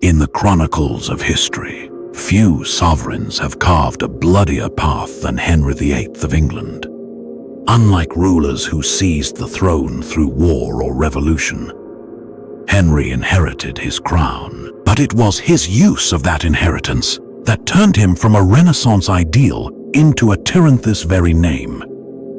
In the chronicles of history, few sovereigns have carved a bloodier path than Henry VIII of England. Unlike rulers who seized the throne through war or revolution, Henry inherited his crown, but it was his use of that inheritance that turned him from a Renaissance ideal into a tyrant. This very name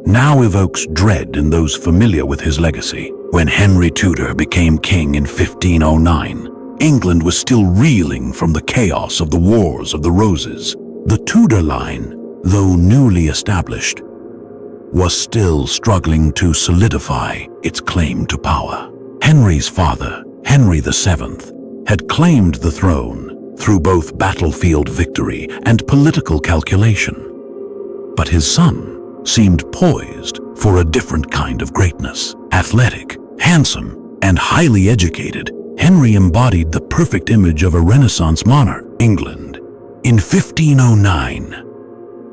now evokes dread in those familiar with his legacy. When Henry Tudor became king in 1509, England was still reeling from the chaos of the Wars of the Roses. The Tudor line, though newly established, was still struggling to solidify its claim to power. Henry's father, Henry VII, had claimed the throne through both battlefield victory and political calculation. But his son seemed poised for a different kind of greatness. Athletic, handsome, and highly educated, Henry embodied the perfect image of a Renaissance monarch. England, in 1509,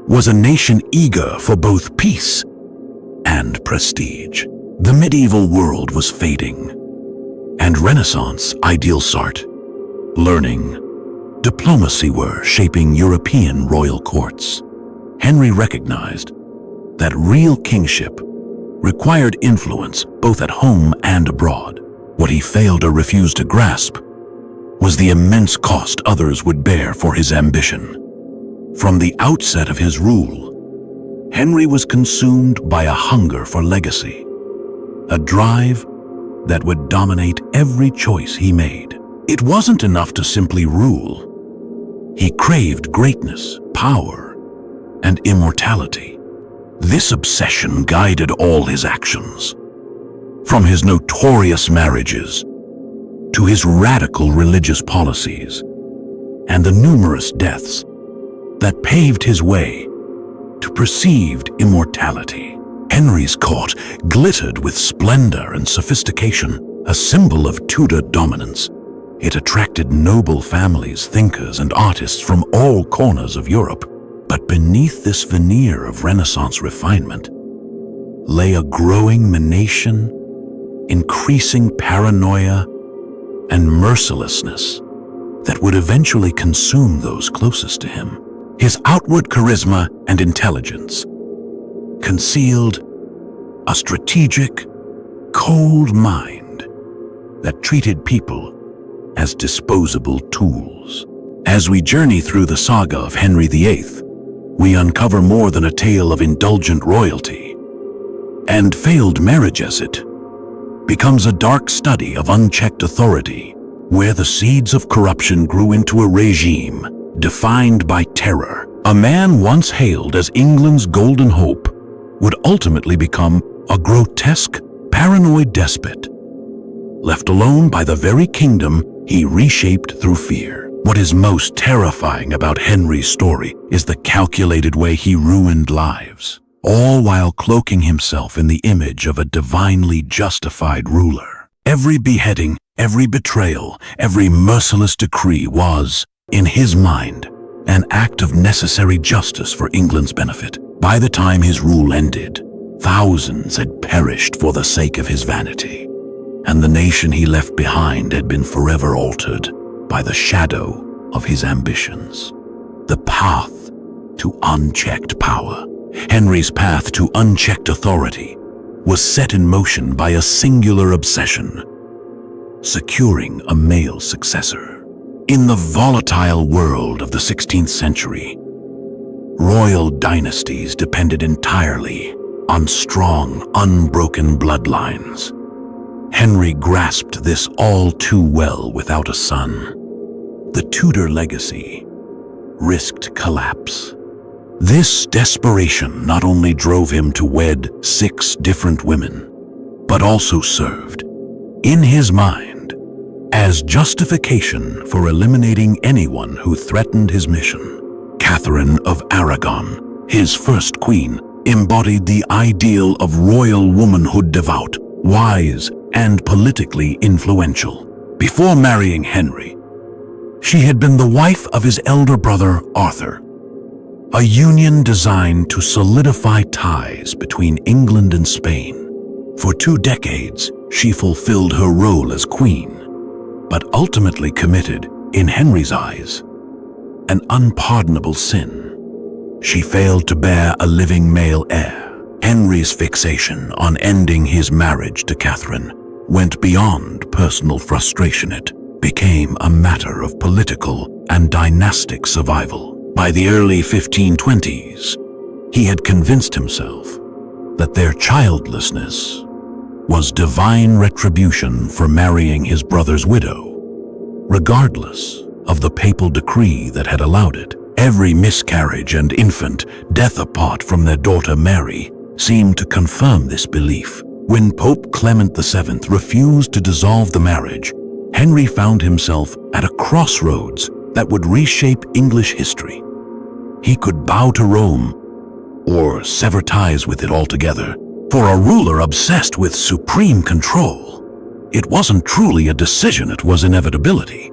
was a nation eager for both peace and prestige. The medieval world was fading, and Renaissance ideals art, learning, diplomacy were shaping European royal courts. Henry recognized that real kingship required influence both at home and abroad. What he failed or refused to grasp was the immense cost others would bear for his ambition. From the outset of his rule, Henry was consumed by a hunger for legacy, a drive that would dominate every choice he made. It wasn't enough to simply rule. He craved greatness, power, and immortality. This obsession guided all his actions, from his notorious marriages to his radical religious policies and the numerous deaths that paved his way to perceived immortality. Henry's court glittered with splendor and sophistication, a symbol of Tudor dominance. It attracted noble families, thinkers, and artists from all corners of Europe. But beneath this veneer of Renaissance refinement lay a growing menace, increasing paranoia, and mercilessness that would eventually consume those closest to him. His outward charisma and intelligence concealed a strategic, cold mind that treated people as disposable tools. As we journey through the saga of Henry VIII, we uncover more than a tale of indulgent royalty, and failed marriage as it becomes a dark study of unchecked authority, where the seeds of corruption grew into a regime defined by terror. A man once hailed as England's golden hope would ultimately become a grotesque, paranoid despot, left alone by the very kingdom he reshaped through fear. What is most terrifying about Henry's story is the calculated way he ruined lives, all while cloaking himself in the image of a divinely justified ruler. Every beheading, every betrayal, every merciless decree was, in his mind, an act of necessary justice for England's benefit. By the time his rule ended, thousands had perished for the sake of his vanity, and the nation he left behind had been forever altered by the shadow of his ambitions. The path to unchecked power. Henry's path to unchecked authority was set in motion by a singular obsession: securing a male successor. In the volatile world of the 16th century, royal dynasties depended entirely on strong, unbroken bloodlines. Henry grasped this all too well. Without a son, the Tudor legacy risked collapse. This desperation not only drove him to wed 6 different women, but also served, in his mind, as justification for eliminating anyone who threatened his mission. Catherine of Aragon, his first queen, embodied the ideal of royal womanhood: devout, wise, and politically influential. Before marrying Henry, she had been the wife of his elder brother, Arthur, a union designed to solidify ties between England and Spain. For 2 decades, she fulfilled her role as queen, but ultimately committed In Henry's eyes, an unpardonable sin. She failed to bear a living male heir. Henry's fixation on ending his marriage to Catherine went beyond personal frustration. It became a matter of political and dynastic survival. By the early 1520s, he had convinced himself that their childlessness was divine retribution for marrying his brother's widow, regardless of the papal decree that had allowed it. Every miscarriage and infant death apart from their daughter Mary seemed to confirm this belief. When Pope Clement VII refused to dissolve the marriage, Henry found himself at a crossroads that would reshape English history. He could bow to Rome or sever ties with it altogether. For a ruler obsessed with supreme control, it wasn't truly a decision, it was inevitability.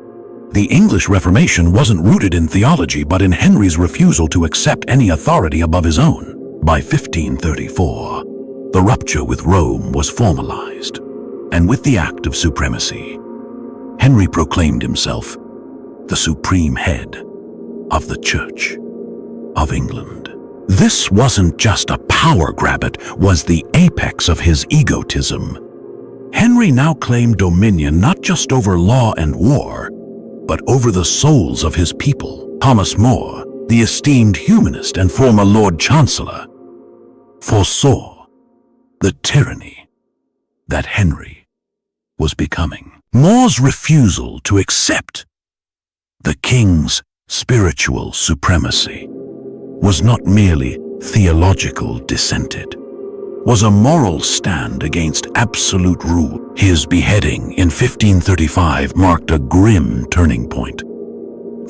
The English Reformation wasn't rooted in theology, but in Henry's refusal to accept any authority above his own. By 1534, the rupture with Rome was formalized, and with the Act of Supremacy, Henry proclaimed himself the supreme head of the Church of England. This wasn't just a power grab, it was the apex of his egotism. Henry now claimed dominion not just over law and war, but over the souls of his people. Thomas More, the esteemed humanist and former Lord Chancellor, foresaw the tyranny that Henry was becoming. More's refusal to accept the king's spiritual supremacy was not merely theological dissent, it was a moral stand against absolute rule. His beheading in 1535 marked a grim turning point.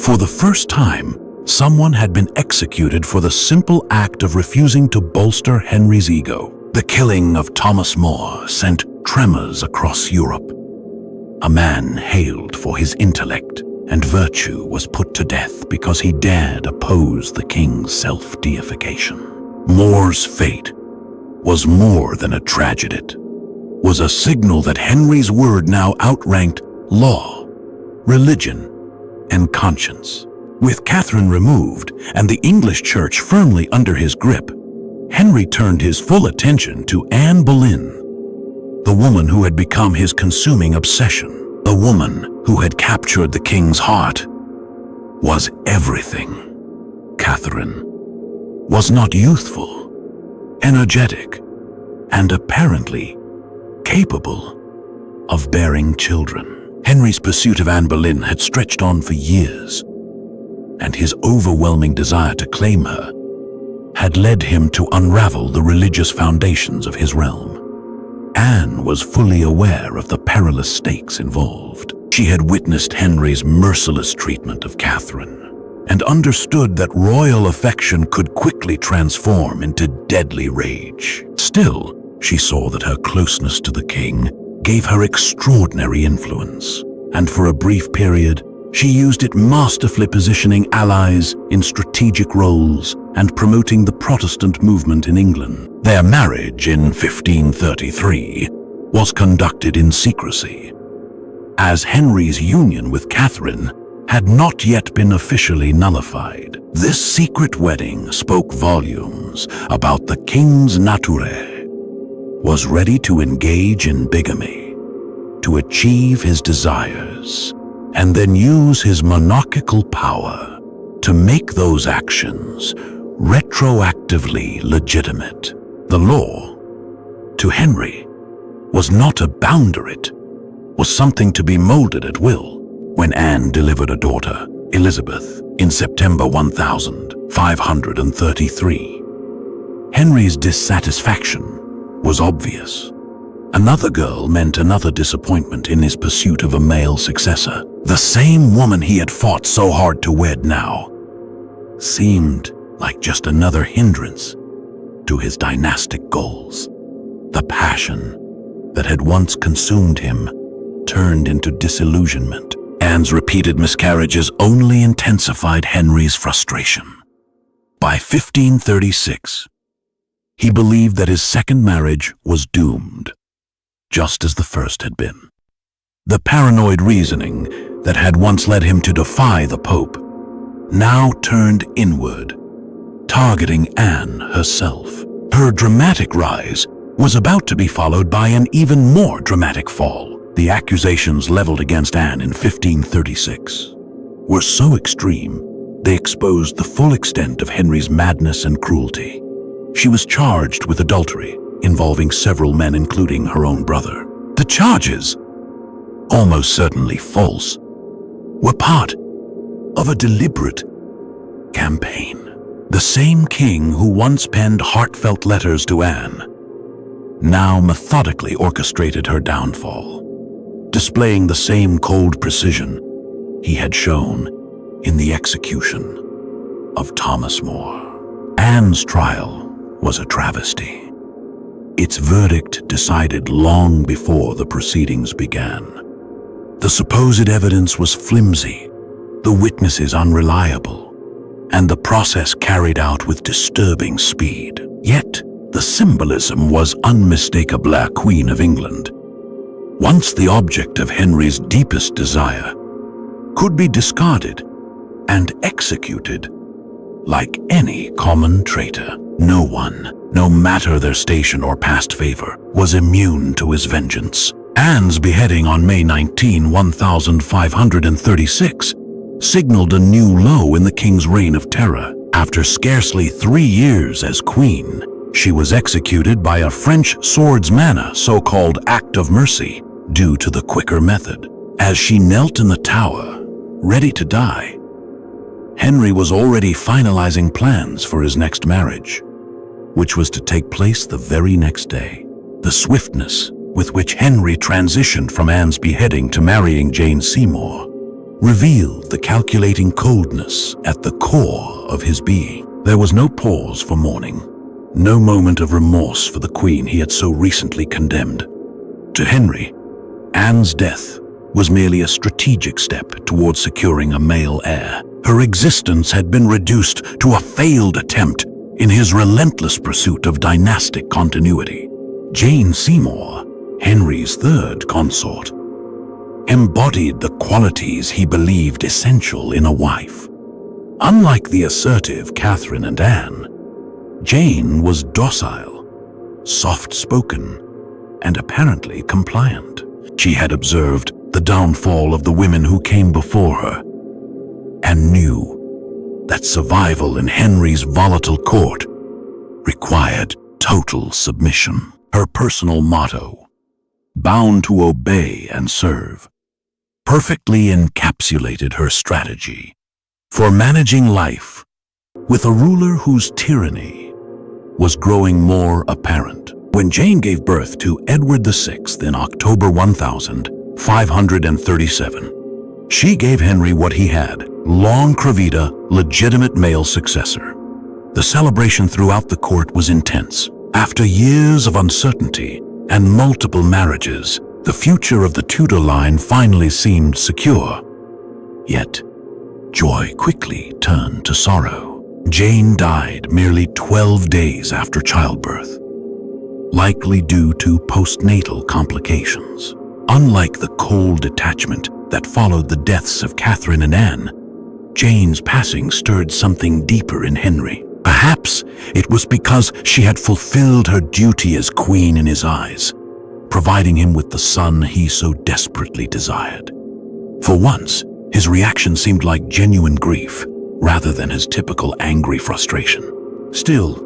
For the first time, someone had been executed for the simple act of refusing to bolster Henry's ego. The killing of Thomas More sent tremors across Europe. A man hailed for his intellect and virtue was put to death because he dared oppose the king's self-deification. More's fate was more than a tragedy. It was a signal that Henry's word now outranked law, religion, and conscience. With Catherine removed and the English church firmly under his grip, Henry turned his full attention to Anne Boleyn, the woman who had become his consuming obsession. The woman who had captured the king's heart was everything. Catherine was not youthful, energetic, and apparently capable of bearing children. Henry's pursuit of Anne Boleyn had stretched on for years, and his overwhelming desire to claim her had led him to unravel the religious foundations of his realm. Anne was fully aware of the perilous stakes involved. She had witnessed Henry's merciless treatment of Catherine and understood that royal affection could quickly transform into deadly rage. Still, she saw that her closeness to the king gave her extraordinary influence, and for a brief period, she used it masterfully, positioning allies in strategic roles and promoting the Protestant movement in England. Their marriage in 1533 was conducted in secrecy, as Henry's union with Catherine had not yet been officially nullified. This secret wedding spoke volumes about the king's nature, was ready to engage in bigamy, to achieve his desires, and then use his monarchical power to make those actions retroactively legitimate. The law, to Henry, was not a boundary, it was something to be molded at will. When Anne delivered a daughter, Elizabeth, in September 1533, Henry's dissatisfaction was obvious. Another girl meant another disappointment in his pursuit of a male successor. The same woman he had fought so hard to wed now seemed like just another hindrance to his dynastic goals. The passion that had once consumed him turned into disillusionment. Anne's repeated miscarriages only intensified Henry's frustration. By 1536, he believed that his second marriage was doomed, just as the first had been. The paranoid reasoning that had once led him to defy the Pope now turned inward, targeting Anne herself. Her dramatic rise was about to be followed by an even more dramatic fall. The accusations leveled against Anne in 1536 were so extreme, they exposed the full extent of Henry's madness and cruelty. She was charged with adultery, involving several men including her own brother. The charges, almost certainly false, were part of a deliberate campaign. The same king who once penned heartfelt letters to Anne now methodically orchestrated her downfall, displaying the same cold precision he had shown in the execution of Thomas More. Anne's trial was a travesty. Its verdict decided long before the proceedings began. The supposed evidence was flimsy, the witnesses unreliable, and the process carried out with disturbing speed. Yet, the symbolism was unmistakable. A Queen of England, once the object of Henry's deepest desire, could be discarded and executed like any common traitor. No one, no matter their station or past favor, was immune to his vengeance. Anne's beheading on May 19, 1536, signaled a new low in the king's reign of terror. After scarcely 3 years as queen, she was executed by a French swordsman, a so-called act of mercy, due to the quicker method. As she knelt in the tower, ready to die, Henry was already finalizing plans for his next marriage, which was to take place the very next day. The swiftness with which Henry transitioned from Anne's beheading to marrying Jane Seymour revealed the calculating coldness at the core of his being. There was no pause for mourning, no moment of remorse for the queen he had so recently condemned. To Henry, Anne's death was merely a strategic step towards securing a male heir. Her existence had been reduced to a failed attempt in his relentless pursuit of dynastic continuity. Jane Seymour, Henry's third consort, embodied the qualities he believed essential in a wife. Unlike the assertive Catherine and Anne, Jane was docile, soft-spoken, and apparently compliant. She had observed the downfall of the women who came before her, and knew that survival in Henry's volatile court required total submission. Her personal motto, bound to obey and serve, perfectly encapsulated her strategy for managing life with a ruler whose tyranny was growing more apparent. When Jane gave birth to Edward VI in October 1537, she gave Henry what he had, long cravita, legitimate male successor. The celebration throughout the court was intense. After years of uncertainty and multiple marriages, the future of the Tudor line finally seemed secure. Yet, joy quickly turned to sorrow. Jane died merely 12 days after childbirth, likely due to postnatal complications. Unlike the cold detachment that followed the deaths of Catherine and Anne, Jane's passing stirred something deeper in Henry. Perhaps it was because she had fulfilled her duty as queen in his eyes, providing him with the son he so desperately desired. For once, his reaction seemed like genuine grief, rather than his typical angry frustration. Still,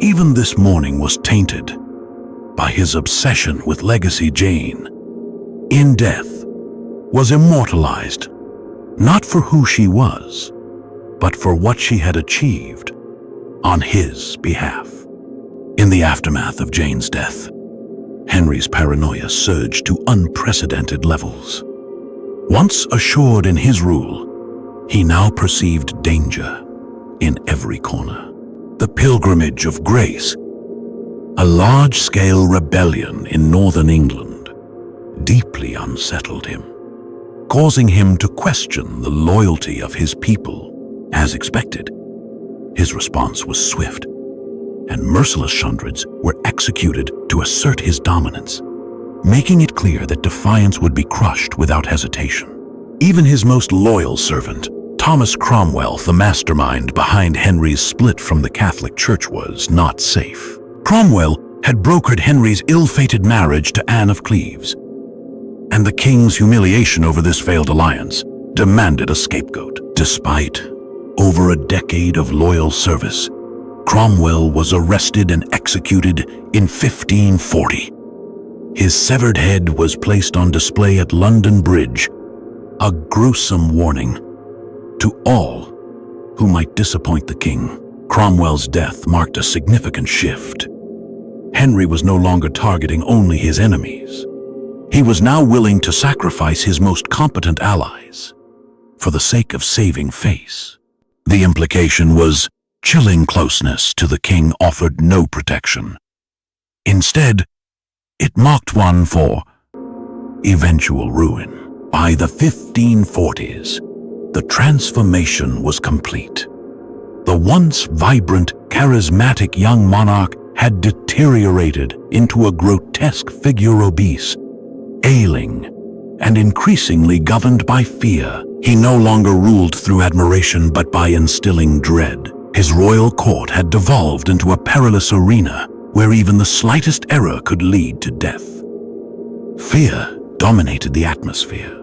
even this mourning was tainted by his obsession with legacy. Jane, in death, was immortalized, not for who she was, but for what she had achieved on his behalf. In the aftermath of Jane's death, Henry's paranoia surged to unprecedented levels. Once assured in his rule, he now perceived danger in every corner. The Pilgrimage of Grace, a large-scale rebellion in northern England, deeply unsettled him, causing him to question the loyalty of his people. As expected, his response was swift, and merciless hundreds were executed to assert his dominance, making it clear that defiance would be crushed without hesitation. Even his most loyal servant, Thomas Cromwell, the mastermind behind Henry's split from the Catholic Church, was not safe. Cromwell had brokered Henry's ill-fated marriage to Anne of Cleves, and the king's humiliation over this failed alliance demanded a scapegoat. Despite over a decade of loyal service, Cromwell was arrested and executed in 1540. His severed head was placed on display at London Bridge, a gruesome warning to all who might disappoint the king. Cromwell's death marked a significant shift. Henry was no longer targeting only his enemies. He was now willing to sacrifice his most competent allies for the sake of saving face. The implication was chilling closeness to the king offered no protection. Instead, it mocked one for eventual ruin. By the 1540s, the transformation was complete. The once vibrant, charismatic young monarch had deteriorated into a grotesque figure, obese, ailing, and increasingly governed by fear. He no longer ruled through admiration but by instilling dread. His royal court had devolved into a perilous arena where even the slightest error could lead to death. Fear dominated the atmosphere,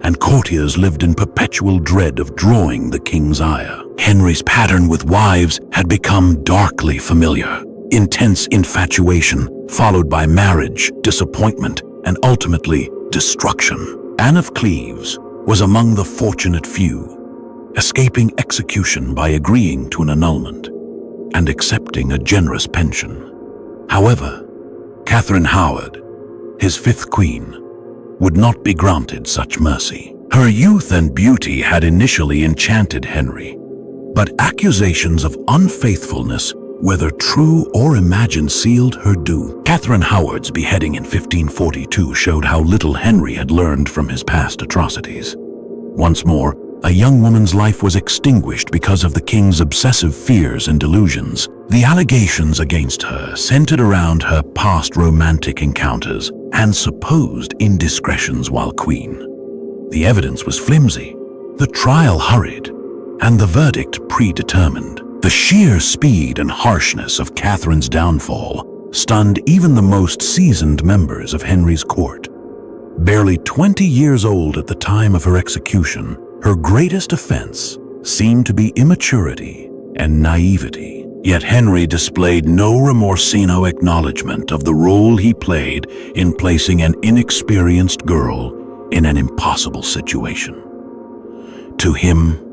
and courtiers lived in perpetual dread of drawing the king's ire. Henry's pattern with wives had become darkly familiar. Intense infatuation, followed by marriage, disappointment, and ultimately destruction. Anne of Cleves was among the fortunate few, escaping execution by agreeing to an annulment and accepting a generous pension. However, Catherine Howard, his fifth queen, would not be granted such mercy. Her youth and beauty had initially enchanted Henry, but accusations of unfaithfulness, whether true or imagined, sealed her doom. Catherine Howard's beheading in 1542 showed how little Henry had learned from his past atrocities. Once more, a young woman's life was extinguished because of the king's obsessive fears and delusions. The allegations against her centered around her past romantic encounters and supposed indiscretions while queen. The evidence was flimsy, the trial hurried, and the verdict predetermined. The sheer speed and harshness of Catherine's downfall stunned even the most seasoned members of Henry's court. Barely 20 years old at the time of her execution, her greatest offense seemed to be immaturity and naivety. Yet Henry displayed no remorseful acknowledgement of the role he played in placing an inexperienced girl in an impossible situation. To him,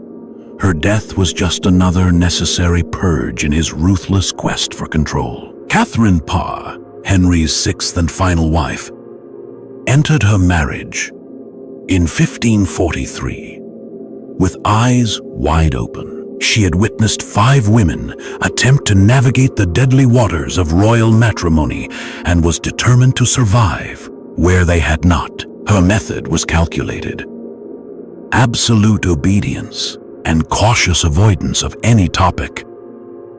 her death was just another necessary purge in his ruthless quest for control. Catherine Parr, Henry's sixth and final wife, entered her marriage in 1543 with eyes wide open. She had witnessed 5 women attempt to navigate the deadly waters of royal matrimony and was determined to survive where they had not. Her method was calculated: absolute obedience and cautious avoidance of any topic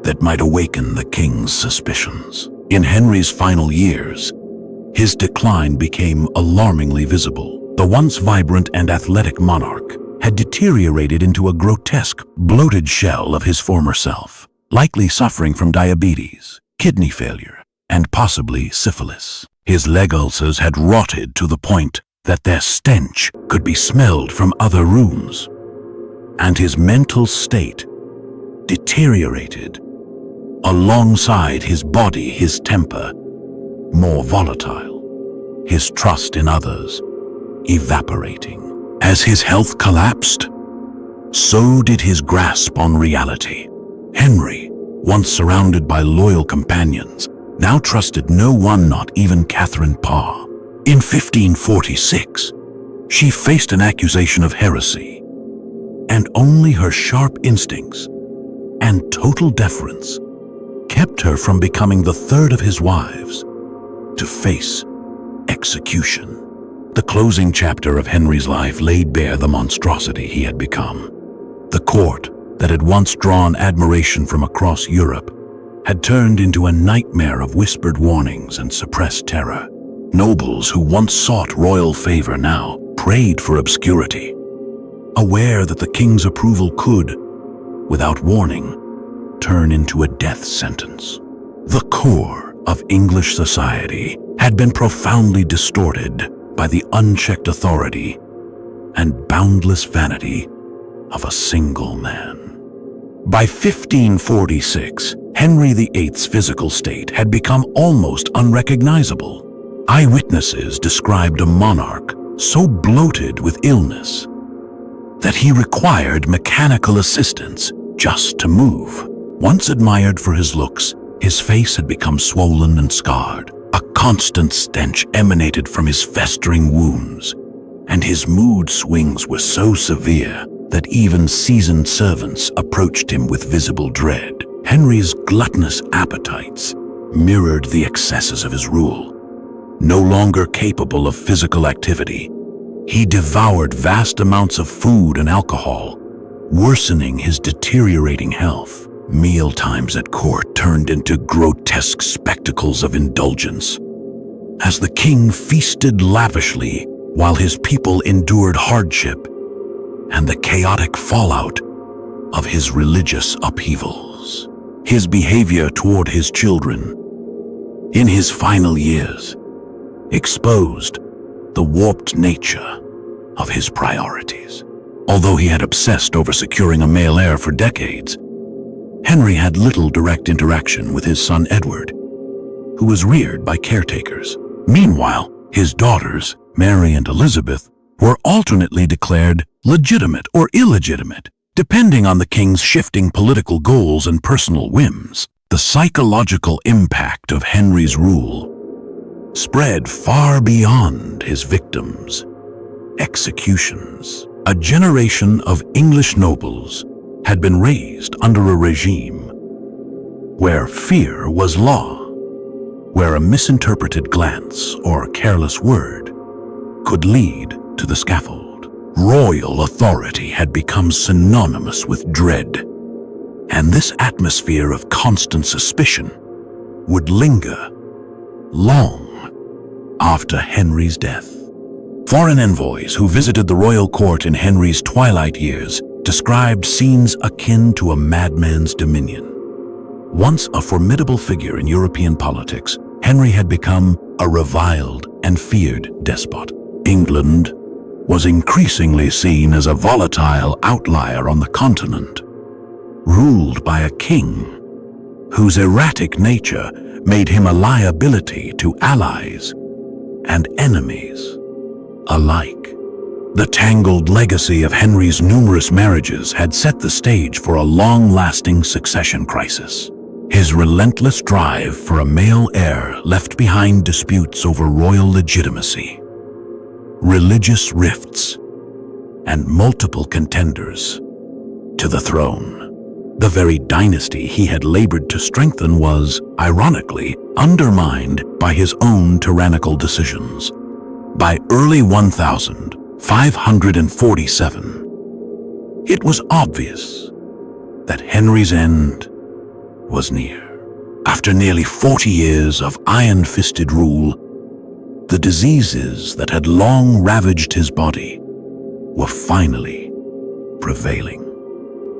that might awaken the king's suspicions. In Henry's final years, his decline became alarmingly visible. The once vibrant and athletic monarch had deteriorated into a grotesque, bloated shell of his former self, likely suffering from diabetes, kidney failure, and possibly syphilis. His leg ulcers had rotted to the point that their stench could be smelled from other rooms, and his mental state deteriorated alongside his body, his temper more volatile, his trust in others evaporating. As his health collapsed, so did his grasp on reality. Henry, once surrounded by loyal companions, now trusted no one, not even Catherine Parr. In 1546, she faced an accusation of heresy, and only her sharp instincts and total deference kept her from becoming the third of his wives to face execution. The closing chapter of Henry's life laid bare the monstrosity he had become. The court that had once drawn admiration from across Europe had turned into a nightmare of whispered warnings and suppressed terror. Nobles who once sought royal favor now prayed for obscurity. aware that the king's approval could, without warning, turn into a death sentence. The core of English society had been profoundly distorted by the unchecked authority and boundless vanity of a single man. By 1546, Henry VIII's physical state had become almost unrecognizable. Eyewitnesses described a monarch so bloated with illness that he required mechanical assistance just to move. Once admired for his looks, his face had become swollen and scarred. A constant stench emanated from his festering wounds, and his mood swings were so severe that even seasoned servants approached him with visible dread. Henry's gluttonous appetites mirrored the excesses of his rule. No longer capable of physical activity, he devoured vast amounts of food and alcohol, worsening his deteriorating health. Mealtimes at court turned into grotesque spectacles of indulgence, as the king feasted lavishly while his people endured hardship and the chaotic fallout of his religious upheavals. His behavior toward his children, in his final years, exposed the warped nature of his priorities. Although he had obsessed over securing a male heir for decades, Henry had little direct interaction with his son Edward, who was reared by caretakers. Meanwhile, his daughters, Mary and Elizabeth, were alternately declared legitimate or illegitimate, depending on the king's shifting political goals and personal whims. The psychological impact of Henry's rule spread far beyond his victims' executions. A generation of English nobles had been raised under a regime where fear was law, where a misinterpreted glance or careless word could lead to the scaffold. Royal authority had become synonymous with dread, and this atmosphere of constant suspicion would linger long after Henry's death. Foreign envoys who visited the royal court in Henry's twilight years described scenes akin to a madman's dominion. Once a formidable figure in European politics, Henry had become a reviled and feared despot. England was increasingly seen as a volatile outlier on the continent, ruled by a king whose erratic nature made him a liability to allies and enemies alike. The tangled legacy of Henry's numerous marriages had set the stage for a long-lasting succession crisis. His relentless drive for a male heir left behind disputes over royal legitimacy, religious rifts, and multiple contenders to the throne. The very dynasty he had labored to strengthen was, ironically, undermined by his own tyrannical decisions. By early 1547, it was obvious that Henry's end was near. After nearly 40 years of iron-fisted rule, the diseases that had long ravaged his body were finally prevailing.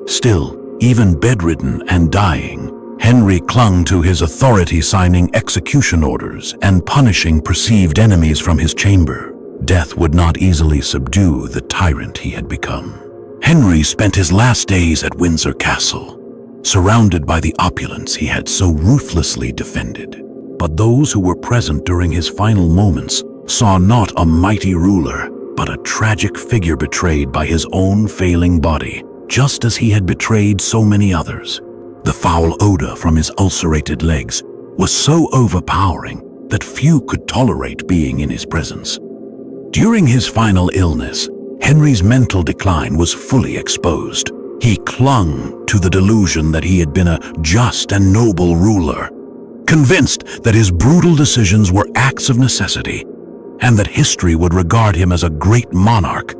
Still, even bedridden and dying, Henry clung to his authority, signing execution orders and punishing perceived enemies from his chamber. Death would not easily subdue the tyrant he had become. Henry spent his last days at Windsor Castle, surrounded by the opulence he had so ruthlessly defended. But those who were present during his final moments saw not a mighty ruler, but a tragic figure betrayed by his own failing body, just as he had betrayed so many others. The foul odor from his ulcerated legs was so overpowering that few could tolerate being in his presence. During his final illness, Henry's mental decline was fully exposed. He clung to the delusion that he had been a just and noble ruler, convinced that his brutal decisions were acts of necessity, and that history would regard him as a great monarch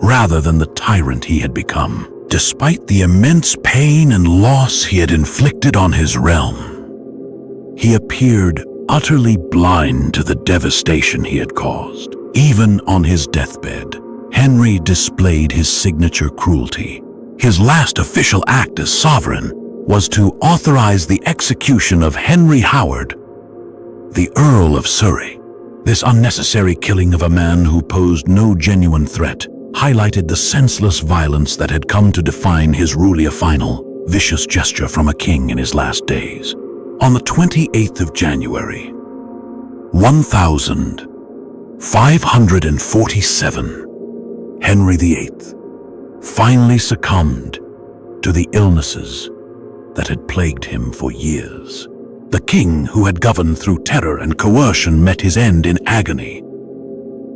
rather than the tyrant he had become. Despite the immense pain and loss he had inflicted on his realm, he appeared utterly blind to the devastation he had caused. Even on his deathbed, Henry displayed his signature cruelty. His last official act as sovereign was to authorize the execution of Henry Howard, the Earl of Surrey. This unnecessary killing of a man who posed no genuine threat highlighted the senseless violence that had come to define his rule, a final, vicious gesture from a king in his last days. On the 28th of January, 1547, Henry VIII finally succumbed to the illnesses that had plagued him for years. The king, who had governed through terror and coercion, met his end in agony,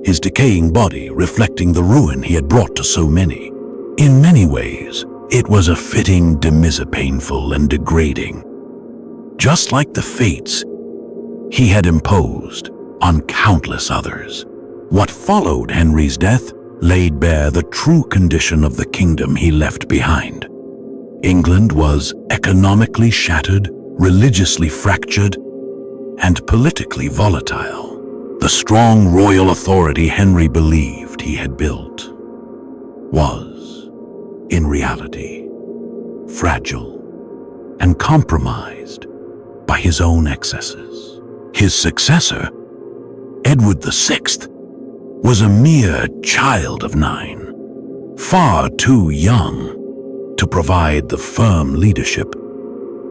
his decaying body reflecting the ruin he had brought to so many. In many ways, it was a fitting demise, painful and degrading, just like the fates he had imposed on countless others. What followed Henry's death laid bare the true condition of the kingdom he left behind. England was economically shattered, religiously fractured, and politically volatile. The strong royal authority Henry believed he had built was, in reality, fragile and compromised by his own excesses. His successor, Edward VI, was a mere child of 9, far too young to provide the firm leadership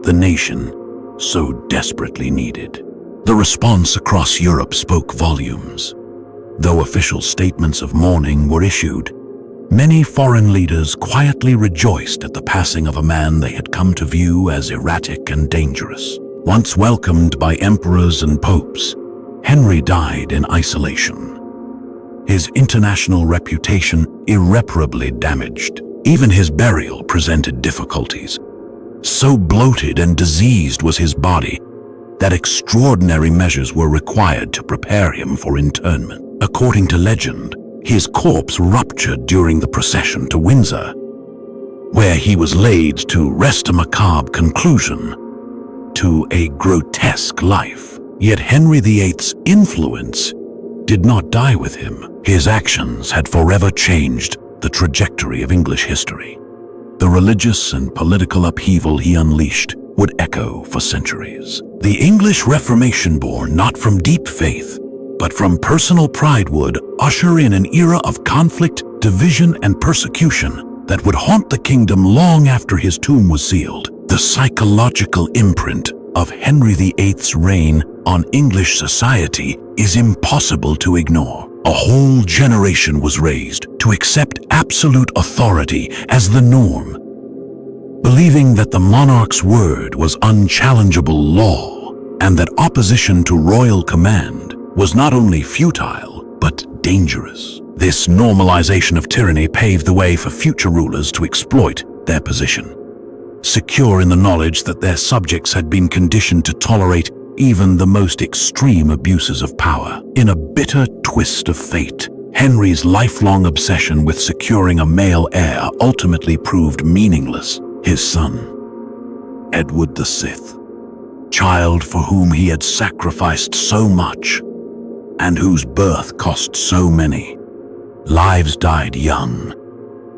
the nation so desperately needed. The response across Europe spoke volumes. Though official statements of mourning were issued, many foreign leaders quietly rejoiced at the passing of a man they had come to view as erratic and dangerous. Once welcomed by emperors and popes, Henry died in isolation, his international reputation irreparably damaged. Even his burial presented difficulties. So bloated and diseased was his body that extraordinary measures were required to prepare him for interment. According to legend, his corpse ruptured during the procession to Windsor, where he was laid to rest, a macabre conclusion to a grotesque life. Yet Henry VIII's influence did not die with him. His actions had forever changed the trajectory of English history. The religious and political upheaval he unleashed would echo for centuries. The English Reformation, born not from deep faith, but from personal pride, would usher in an era of conflict, division, and persecution that would haunt the kingdom long after his tomb was sealed. The psychological imprint of Henry VIII's reign on English society is impossible to ignore. A whole generation was raised to accept absolute authority as the norm, believing that the monarch's word was unchallengeable law, and that opposition to royal command was not only futile, but dangerous. This normalization of tyranny paved the way for future rulers to exploit their position, secure in the knowledge that their subjects had been conditioned to tolerate even the most extreme abuses of power. In a bitter twist of fate, Henry's lifelong obsession with securing a male heir ultimately proved meaningless. His son, Edward VI, child for whom he had sacrificed so much and whose birth cost so many lives, died young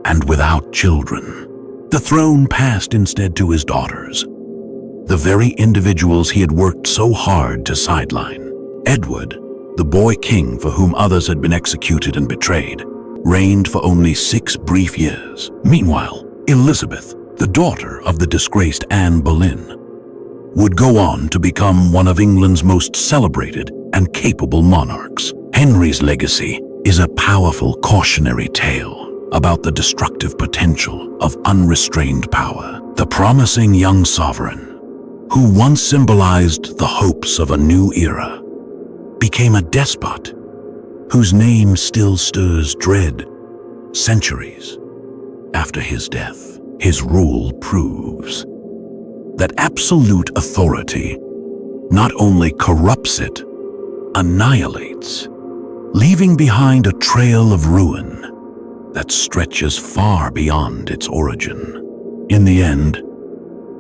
and without children. The throne passed instead to his daughters, the very individuals he had worked so hard to sideline. Edward, the boy king for whom others had been executed and betrayed, reigned for only 6 brief years. Meanwhile, Elizabeth, the daughter of the disgraced Anne Boleyn, would go on to become one of England's most celebrated and capable monarchs. Henry's legacy is a powerful cautionary tale about the destructive potential of unrestrained power. The promising young sovereign, who once symbolized the hopes of a new era, became a despot whose name still stirs dread centuries after his death. His rule proves that absolute authority not only corrupts it, annihilates, leaving behind a trail of ruin that stretches far beyond its origin. In the end,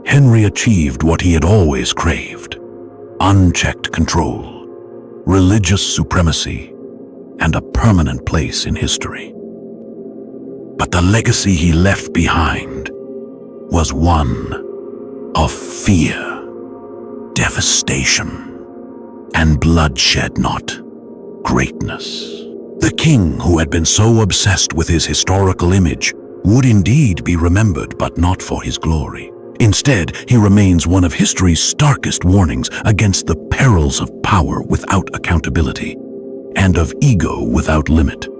Henry achieved what he had always craved: unchecked control, religious supremacy, and a permanent place in history. But the legacy he left behind was one of fear, devastation, and bloodshed, not greatness. The king, who had been so obsessed with his historical image, would indeed be remembered, but not for his glory. Instead, he remains one of history's starkest warnings against the perils of power without accountability and of ego without limit.